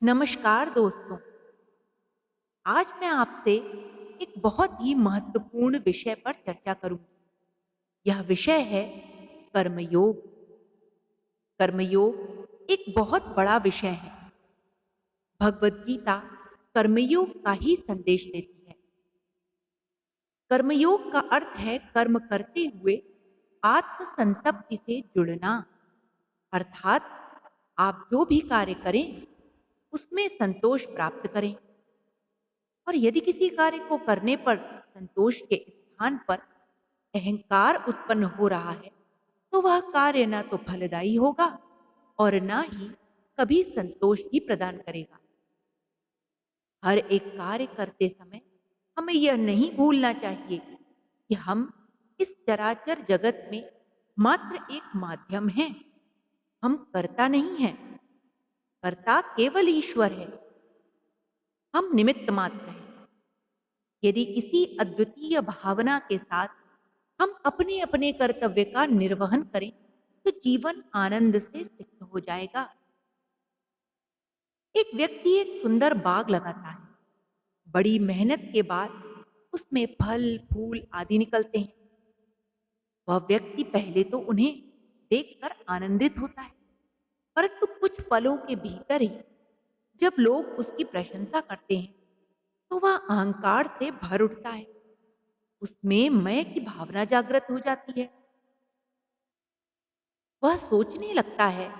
नमस्कार दोस्तों। आज मैं आपसे एक बहुत ही महत्वपूर्ण विषय पर चर्चा करूंगी। यह विषय है कर्मयोग। कर्मयोग एक बहुत बड़ा विषय है। भगवत गीता कर्मयोग का ही संदेश देती है। कर्मयोग का अर्थ है कर्म करते हुए आत्म संतप्ति से जुड़ना। अर्थात आप जो भी कार्य करें उसमें संतोष प्राप्त करें। और यदि किसी कार्य को करने पर संतोष के स्थान पर अहंकार उत्पन्न हो रहा है, तो वह कार्य ना तो फलदायी होगा और ना ही कभी संतोष ही प्रदान करेगा। हर एक कार्य करते समय हमें यह नहीं भूलना चाहिए कि हम इस चराचर जगत में मात्र एक माध्यम हैं। हम कर्ता नहीं हैं। कर्ता केवल ईश्वर है। हम निमित्त मात्र हैं। यदि किसी अद्वितीय भावना के साथ हम अपने अपने कर्तव्य का निर्वहन करें, तो जीवन आनंद से सिक्त हो जाएगा। एक व्यक्ति एक सुंदर बाग लगाता है। बड़ी मेहनत के बाद उसमें फल फूल आदि निकलते हैं। वह व्यक्ति पहले तो उन्हें देखकर आनंदित होता है, परंतु कुछ पलों के भीतर ही जब लोग उसकी प्रशंसा करते हैं, तो वह अहंकार से भर उठता है। उसमें मैं की भावना जागृत हो जाती है। वह सोचने लगता है,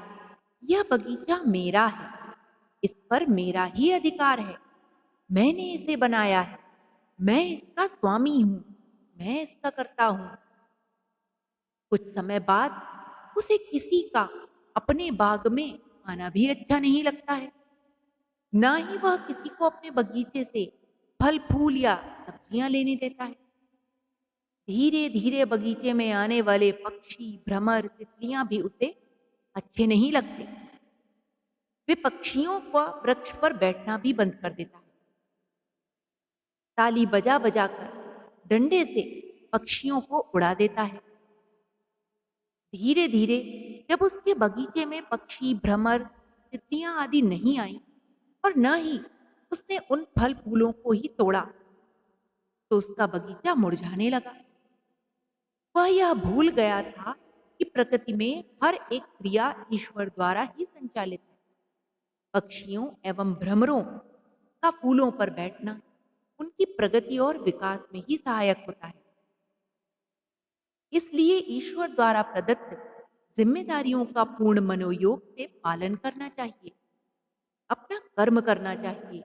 यह बगीचा मेरा है, इस पर मेरा ही अधिकार है। मैंने इसे बनाया है। मैं इसका स्वामी हूं। मैं इसका करता हूं। कुछ समय बाद उसे किसी का अपने बाग में आना भी अच्छा नहीं लगता है। ना ही वह किसी को अपने बगीचे से फल फूल या सब्जियां लेने देता है। धीरे धीरे बगीचे में आने वाले पक्षी, भ्रमर, तितलियां भी उसे अच्छे नहीं लगते। वे पक्षियों का वृक्ष पर बैठना भी बंद कर देता है। ताली बजा बजा कर डंडे से पक्षियों को उड़ा देता है। धीरे धीरे जब उसके बगीचे में पक्षी, भ्रमर, तितलियां आदि नहीं आई और न ही उसने उन फल फूलों को ही तोड़ा, तो उसका बगीचा मुरझाने लगा। वह यह भूल गया था कि प्रकृति में हर एक क्रिया ईश्वर द्वारा ही संचालित है। पक्षियों एवं भ्रमरों का फूलों पर बैठना उनकी प्रगति और विकास में ही सहायक होता है। इसलिए ईश्वर द्वारा प्रदत्त जिम्मेदारियों का पूर्ण मनोयोग से पालन करना चाहिए। अपना कर्म करना चाहिए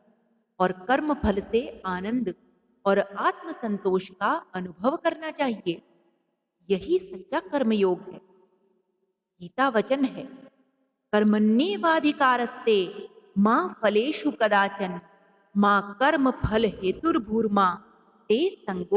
और कर्म फल से आनंद और आत्म संतोष का अनुभव करना चाहिए। यही सच्चा कर्मयोग है। गीता वचन है, कर्मण्येवाधिकारस्ते मां फलेषु कदाचन मां कर्म फल हेतुर्भूर्मा ते संगो